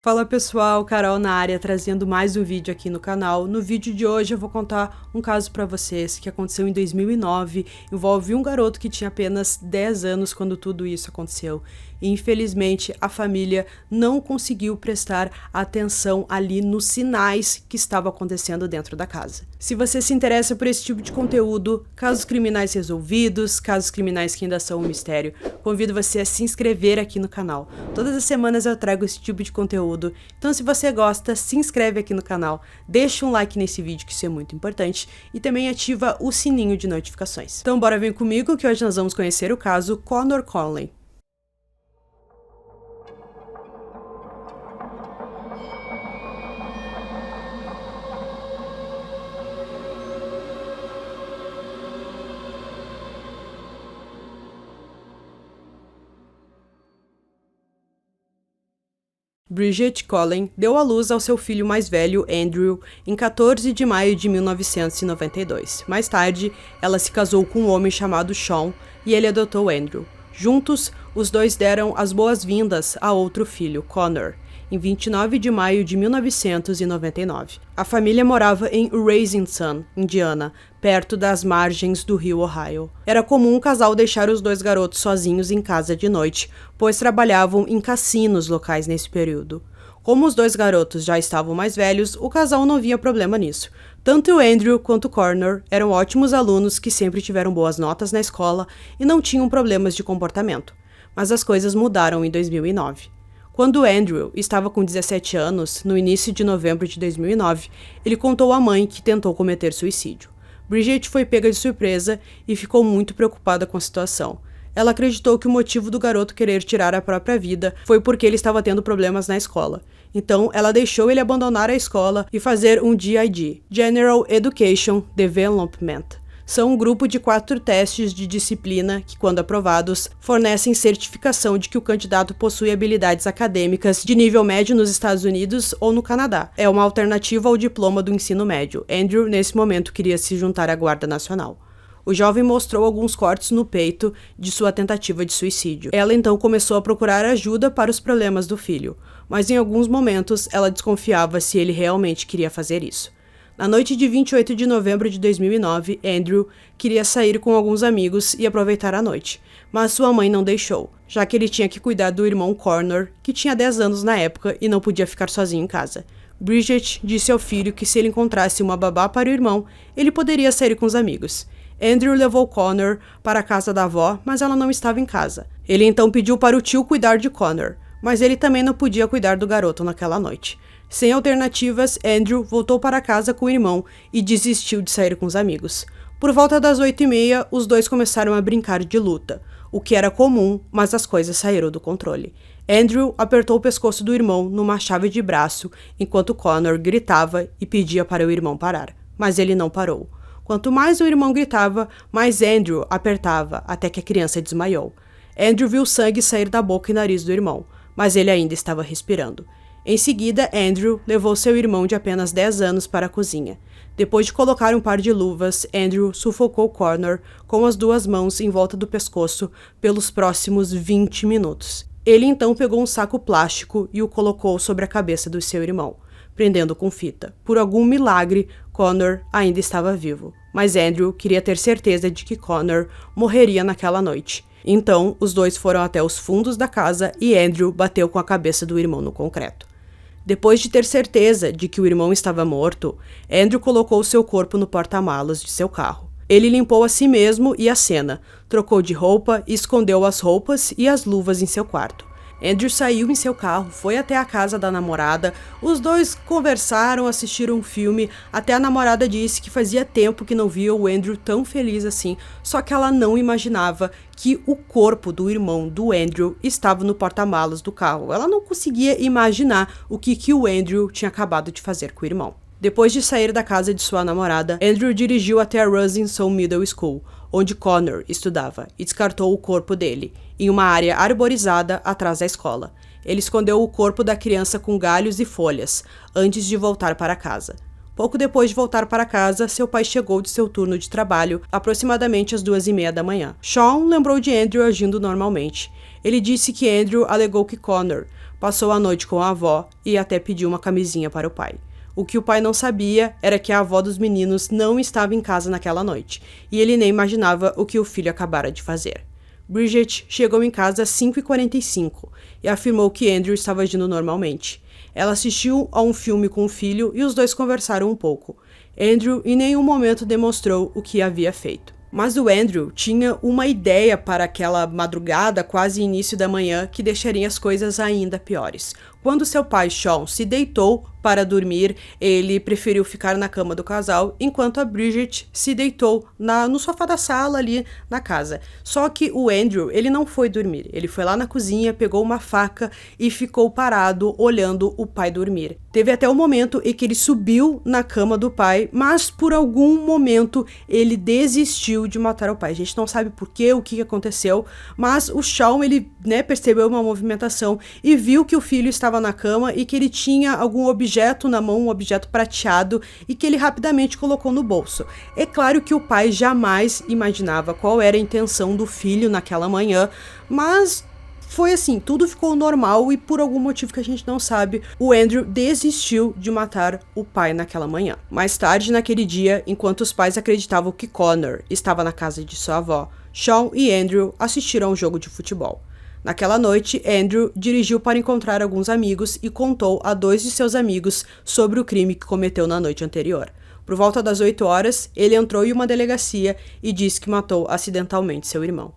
Fala pessoal, Carol na área trazendo mais um vídeo aqui no canal. No vídeo de hoje eu vou contar um caso pra vocês que aconteceu em 2009, envolve um garoto que tinha apenas 10 anos quando tudo isso aconteceu. E infelizmente a família não conseguiu prestar atenção ali nos sinais que estavam acontecendo dentro da casa. Se você se interessa por esse tipo de conteúdo, casos criminais resolvidos, casos criminais que ainda são um mistério, convido você a se inscrever aqui no canal. Todas as semanas eu trago esse tipo de conteúdo, então se você gosta, se inscreve aqui no canal, deixa um like nesse vídeo que isso é muito importante e também ativa o sininho de notificações. Então bora vir comigo que hoje nós vamos conhecer o caso Connor Conley. Bridget Cullen deu à luz ao seu filho mais velho, Andrew, em 14 de maio de 1992. Mais tarde, ela se casou com um homem chamado Sean e ele adotou Andrew. Juntos, os dois deram as boas-vindas a outro filho, Connor, em 29 de maio de 1999. A família morava em Raising Sun, Indiana, perto das margens do rio Ohio. Era comum o casal deixar os dois garotos sozinhos em casa de noite, pois trabalhavam em cassinos locais nesse período. Como os dois garotos já estavam mais velhos, o casal não via problema nisso. Tanto o Andrew quanto o Connor eram ótimos alunos que sempre tiveram boas notas na escola e não tinham problemas de comportamento. Mas as coisas mudaram em 2009. Quando Andrew estava com 17 anos, no início de novembro de 2009, ele contou à mãe que tentou cometer suicídio. Bridget foi pega de surpresa e ficou muito preocupada com a situação. Ela acreditou que o motivo do garoto querer tirar a própria vida foi porque ele estava tendo problemas na escola. Então, ela deixou ele abandonar a escola e fazer um GED, General Education Development. São um grupo de 4 testes de disciplina que, quando aprovados, fornecem certificação de que o candidato possui habilidades acadêmicas de nível médio nos Estados Unidos ou no Canadá. É uma alternativa ao diploma do ensino médio. Andrew, nesse momento, queria se juntar à Guarda Nacional. O jovem mostrou alguns cortes no peito de sua tentativa de suicídio. Ela então começou a procurar ajuda para os problemas do filho, mas em alguns momentos ela desconfiava se ele realmente queria fazer isso. Na noite de 28 de novembro de 2009, Andrew queria sair com alguns amigos e aproveitar a noite, mas sua mãe não deixou, já que ele tinha que cuidar do irmão Connor, que tinha 10 anos na época e não podia ficar sozinho em casa. Bridget disse ao filho que se ele encontrasse uma babá para o irmão, ele poderia sair com os amigos. Andrew levou Connor para a casa da avó, mas ela não estava em casa. Ele então pediu para o tio cuidar de Connor, mas ele também não podia cuidar do garoto naquela noite. Sem alternativas, Andrew voltou para casa com o irmão e desistiu de sair com os amigos. Por volta das 8h30, os dois começaram a brincar de luta, o que era comum, mas as coisas saíram do controle. Andrew apertou o pescoço do irmão numa chave de braço, enquanto Connor gritava e pedia para o irmão parar, mas ele não parou. Quanto mais o irmão gritava, mais Andrew apertava, até que a criança desmaiou. Andrew viu sangue sair da boca e nariz do irmão, mas ele ainda estava respirando. Em seguida, Andrew levou seu irmão de apenas 10 anos para a cozinha. Depois de colocar um par de luvas, Andrew sufocou Connor com as 2 mãos em volta do pescoço pelos próximos 20 minutos. Ele então pegou um saco plástico e o colocou sobre a cabeça do seu irmão, prendendo com fita. Por algum milagre, Connor ainda estava vivo, mas Andrew queria ter certeza de que Connor morreria naquela noite. Então, os dois foram até os fundos da casa e Andrew bateu com a cabeça do irmão no concreto. Depois de ter certeza de que o irmão estava morto, Andrew colocou seu corpo no porta-malas de seu carro. Ele limpou a si mesmo e a cena, trocou de roupa e escondeu as roupas e as luvas em seu quarto. Andrew saiu em seu carro, foi até a casa da namorada, os dois conversaram, assistiram um filme, até a namorada disse que fazia tempo que não via o Andrew tão feliz assim, só que ela não imaginava que o corpo do irmão do Andrew estava no porta-malas do carro. Ela não conseguia imaginar o que o Andrew tinha acabado de fazer com o irmão. Depois de sair da casa de sua namorada, Andrew dirigiu até a Rusington Middle School, onde Connor estudava, e descartou o corpo dele, em uma área arborizada atrás da escola. Ele escondeu o corpo da criança com galhos e folhas, antes de voltar para casa. Pouco depois de voltar para casa, seu pai chegou de seu turno de trabalho, aproximadamente às 2h30 da manhã. Sean lembrou de Andrew agindo normalmente. Ele disse que Andrew alegou que Connor passou a noite com a avó e até pediu uma camisinha para o pai. O que o pai não sabia era que a avó dos meninos não estava em casa naquela noite, e ele nem imaginava o que o filho acabara de fazer. Bridget chegou em casa às 5h45 e afirmou que Andrew estava agindo normalmente. Ela assistiu a um filme com o filho e os dois conversaram um pouco. Andrew em nenhum momento demonstrou o que havia feito. Mas o Andrew tinha uma ideia para aquela madrugada, quase início da manhã, que deixaria as coisas ainda piores. Quando seu pai, Sean, se deitou para dormir, ele preferiu ficar na cama do casal, enquanto a Bridget se deitou no sofá da sala ali na casa. Só que o Andrew, ele não foi dormir. Ele foi lá na cozinha, pegou uma faca e ficou parado olhando o pai dormir. Teve até o momento em que ele subiu na cama do pai, mas por algum momento ele desistiu de matar o pai. A gente não sabe por quê, o que aconteceu, mas o Sean, ele, percebeu uma movimentação e viu que o filho estava na cama e que ele tinha algum objeto na mão, um objeto prateado, e que ele rapidamente colocou no bolso. É claro que o pai jamais imaginava qual era a intenção do filho naquela manhã, mas foi assim, tudo ficou normal e por algum motivo que a gente não sabe, o Andrew desistiu de matar o pai naquela manhã. Mais tarde naquele dia, enquanto os pais acreditavam que Connor estava na casa de sua avó, Sean e Andrew assistiram a um jogo de futebol. Naquela noite, Andrew dirigiu para encontrar alguns amigos e contou a 2 de seus amigos sobre o crime que cometeu na noite anterior. Por volta das 8 horas, ele entrou em uma delegacia e disse que matou acidentalmente seu irmão.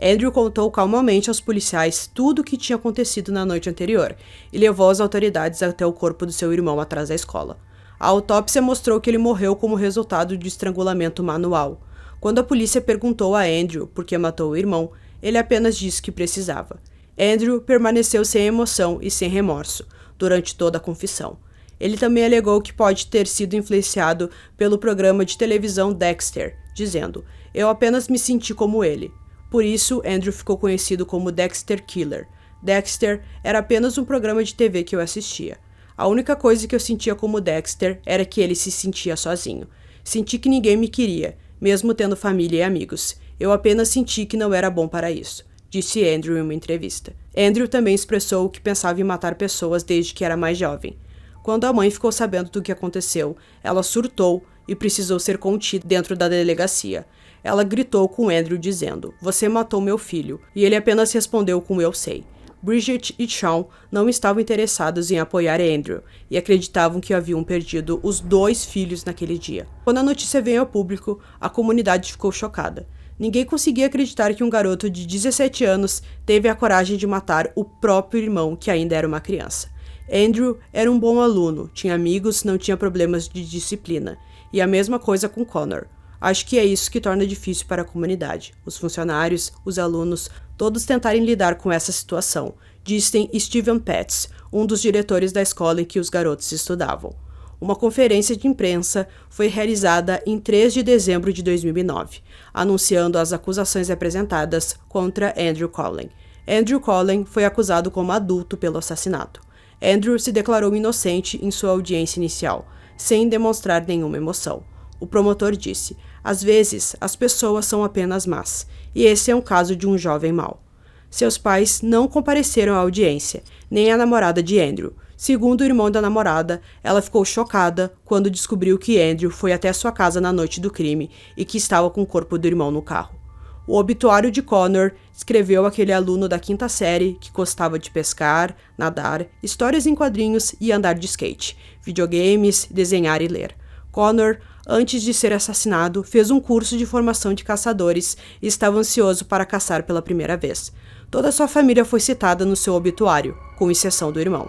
Andrew contou calmamente aos policiais tudo o que tinha acontecido na noite anterior e levou as autoridades até o corpo do seu irmão atrás da escola. A autópsia mostrou que ele morreu como resultado de estrangulamento manual. Quando a polícia perguntou a Andrew por que matou o irmão, ele apenas disse que precisava. Andrew permaneceu sem emoção e sem remorso durante toda a confissão. Ele também alegou que pode ter sido influenciado pelo programa de televisão Dexter, dizendo: "Eu apenas me senti como ele." Por isso, Andrew ficou conhecido como Dexter Killer. Dexter era apenas um programa de TV que eu assistia. A única coisa que eu sentia como Dexter era que ele se sentia sozinho. Senti que ninguém me queria, mesmo tendo família e amigos. Eu apenas senti que não era bom para isso, disse Andrew em uma entrevista. Andrew também expressou que pensava em matar pessoas desde que era mais jovem. Quando a mãe ficou sabendo do que aconteceu, ela surtou e precisou ser contida dentro da delegacia. Ela gritou com Andrew dizendo: "Você matou meu filho", e ele apenas respondeu com "Eu sei". Bridget e Sean não estavam interessados em apoiar Andrew e acreditavam que haviam perdido os 2 filhos naquele dia. Quando a notícia veio ao público, a comunidade ficou chocada. Ninguém conseguia acreditar que um garoto de 17 anos teve a coragem de matar o próprio irmão, que ainda era uma criança. Andrew era um bom aluno, tinha amigos, não tinha problemas de disciplina. E a mesma coisa com Connor. Acho que é isso que torna difícil para a comunidade. Os funcionários, os alunos, todos tentarem lidar com essa situação, dizem Steven Petz, um dos diretores da escola em que os garotos estudavam. Uma conferência de imprensa foi realizada em 3 de dezembro de 2009, anunciando as acusações apresentadas contra Andrew Cullen. Andrew Cullen foi acusado como adulto pelo assassinato. Andrew se declarou inocente em sua audiência inicial, sem demonstrar nenhuma emoção. O promotor disse: "Às vezes, as pessoas são apenas más, e esse é um caso de um jovem mau." Seus pais não compareceram à audiência, nem a namorada de Andrew. Segundo o irmão da namorada, ela ficou chocada quando descobriu que Andrew foi até sua casa na noite do crime e que estava com o corpo do irmão no carro. O obituário de Connor descreveu aquele aluno da 5ª série que gostava de pescar, nadar, histórias em quadrinhos e andar de skate, videogames, desenhar e ler. Connor, antes de ser assassinado, fez um curso de formação de caçadores e estava ansioso para caçar pela primeira vez. Toda sua família foi citada no seu obituário, com exceção do irmão.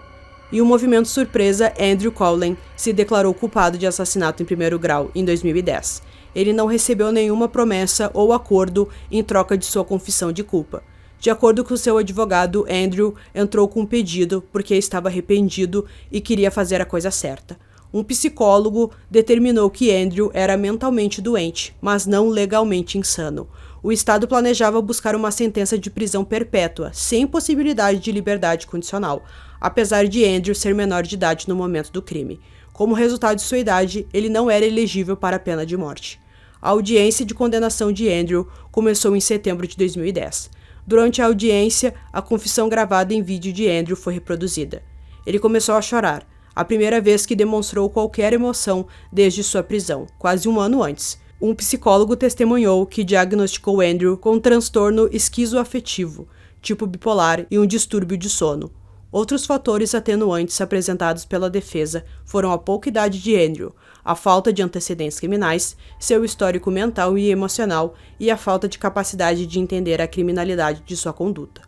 Em um movimento surpresa, Andrew Cullen se declarou culpado de assassinato em 1º grau em 2010. Ele não recebeu nenhuma promessa ou acordo em troca de sua confissão de culpa. De acordo com seu advogado, Andrew entrou com um pedido porque estava arrependido e queria fazer a coisa certa. Um psicólogo determinou que Andrew era mentalmente doente, mas não legalmente insano. O Estado planejava buscar uma sentença de prisão perpétua, sem possibilidade de liberdade condicional, apesar de Andrew ser menor de idade no momento do crime. Como resultado de sua idade, ele não era elegível para a pena de morte. A audiência de condenação de Andrew começou em setembro de 2010. Durante a audiência, a confissão gravada em vídeo de Andrew foi reproduzida. Ele começou a chorar, a primeira vez que demonstrou qualquer emoção desde sua prisão, quase um ano antes. Um psicólogo testemunhou que diagnosticou Andrew com um transtorno esquizoafetivo, tipo bipolar e um distúrbio de sono. Outros fatores atenuantes apresentados pela defesa foram a pouca idade de Andrew, a falta de antecedentes criminais, seu histórico mental e emocional e a falta de capacidade de entender a criminalidade de sua conduta.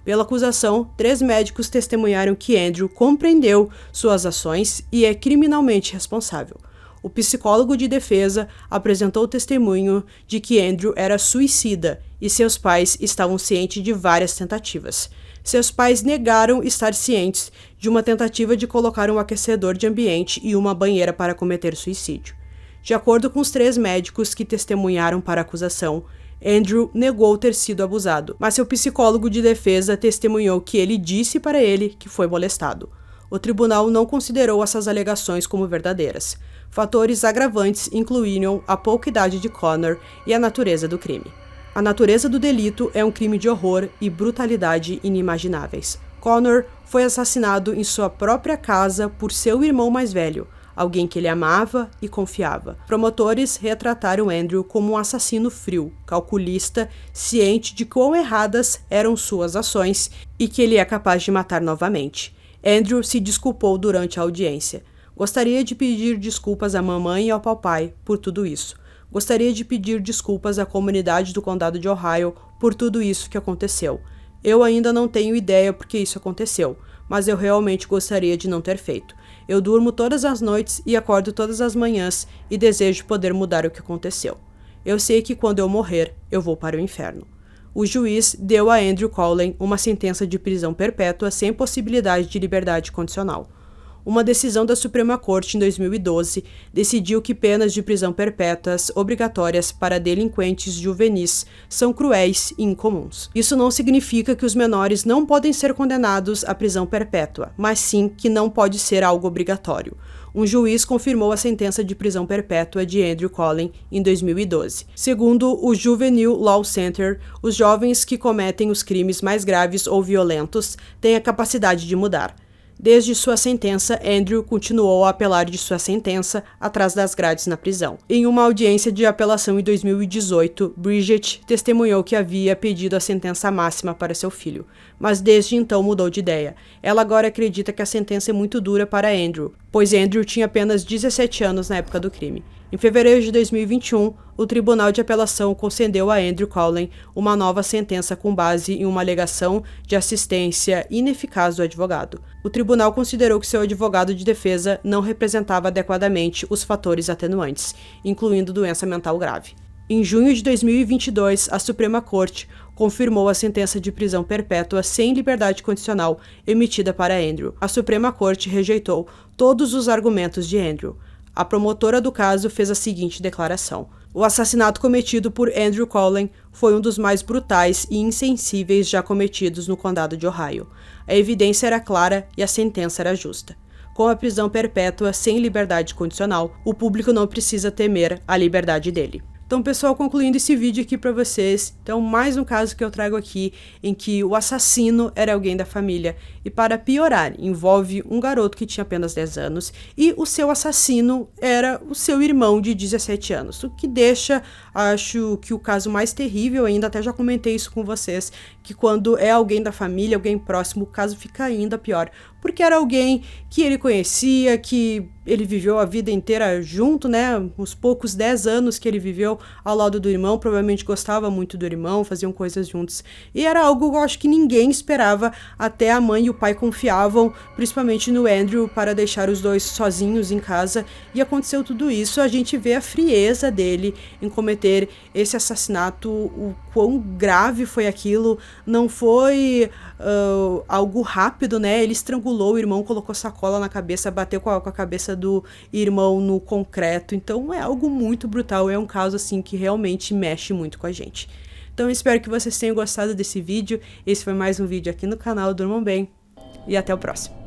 Pela acusação, 3 médicos testemunharam que Andrew compreendeu suas ações e é criminalmente responsável. O psicólogo de defesa apresentou testemunho de que Andrew era suicida e seus pais estavam cientes de várias tentativas. Seus pais negaram estar cientes de uma tentativa de colocar um aquecedor de ambiente e uma banheira para cometer suicídio. De acordo com os 3 médicos que testemunharam para a acusação, Andrew negou ter sido abusado, mas seu psicólogo de defesa testemunhou que ele disse para ele que foi molestado. O tribunal não considerou essas alegações como verdadeiras. Fatores agravantes incluíram a pouca idade de Connor e a natureza do crime. A natureza do delito é um crime de horror e brutalidade inimagináveis. Connor foi assassinado em sua própria casa por seu irmão mais velho, alguém que ele amava e confiava. Promotores retrataram Andrew como um assassino frio, calculista, ciente de quão erradas eram suas ações e que ele é capaz de matar novamente. Andrew se desculpou durante a audiência. Gostaria de pedir desculpas à mamãe e ao papai por tudo isso. Gostaria de pedir desculpas à comunidade do condado de Ohio por tudo isso que aconteceu. Eu ainda não tenho ideia por que isso aconteceu, mas eu realmente gostaria de não ter feito. Eu durmo todas as noites e acordo todas as manhãs e desejo poder mudar o que aconteceu. Eu sei que quando eu morrer, eu vou para o inferno. O juiz deu a Andrew Cullen uma sentença de prisão perpétua sem possibilidade de liberdade condicional. Uma decisão da Suprema Corte em 2012 decidiu que penas de prisão perpétuas obrigatórias para delinquentes juvenis são cruéis e incomuns. Isso não significa que os menores não podem ser condenados à prisão perpétua, mas sim que não pode ser algo obrigatório. Um juiz confirmou a sentença de prisão perpétua de Andrew Cullen em 2012. Segundo o Juvenile Law Center, os jovens que cometem os crimes mais graves ou violentos têm a capacidade de mudar. Desde sua sentença, Andrew continuou a apelar de sua sentença atrás das grades na prisão. Em uma audiência de apelação em 2018, Bridget testemunhou que havia pedido a sentença máxima para seu filho, mas desde então mudou de ideia. Ela agora acredita que a sentença é muito dura para Andrew, pois Andrew tinha apenas 17 anos na época do crime. Em fevereiro de 2021, o Tribunal de Apelação concedeu a Andrew Cullen uma nova sentença com base em uma alegação de assistência ineficaz do advogado. O tribunal considerou que seu advogado de defesa não representava adequadamente os fatores atenuantes, incluindo doença mental grave. Em junho de 2022, a Suprema Corte confirmou a sentença de prisão perpétua sem liberdade condicional emitida para Andrew. A Suprema Corte rejeitou todos os argumentos de Andrew. A promotora do caso fez a seguinte declaração: o assassinato cometido por Andrew Cullen foi um dos mais brutais e insensíveis já cometidos no condado de Ohio. A evidência era clara e a sentença era justa. Com a prisão perpétua sem liberdade condicional, o público não precisa temer a liberdade dele. Então, pessoal, concluindo esse vídeo aqui pra vocês, então mais um caso que eu trago aqui em que o assassino era alguém da família e, para piorar, envolve um garoto que tinha apenas 10 anos e o seu assassino era o seu irmão de 17 anos, o que deixa, acho que o caso mais terrível ainda, até já comentei isso com vocês, que quando é alguém da família, alguém próximo, o caso fica ainda pior, porque era alguém que ele conhecia, que ele viveu a vida inteira junto, né, uns poucos 10 anos que ele viveu ao lado do irmão, provavelmente gostava muito do irmão, faziam coisas juntos, e era algo que eu acho que ninguém esperava, até a mãe e o pai confiavam, principalmente no Andrew, para deixar os dois sozinhos em casa, e aconteceu tudo isso. A gente vê a frieza dele em cometer esse assassinato, o quão grave foi aquilo, não foi algo rápido, né, ele estrangulou o irmão, colocou sacola na cabeça, bateu com a cabeça do irmão no concreto, então é algo muito brutal, é um caso assim que realmente mexe muito com a gente. Então eu espero que vocês tenham gostado desse vídeo, esse foi mais um vídeo aqui no canal, durmam bem e até o próximo.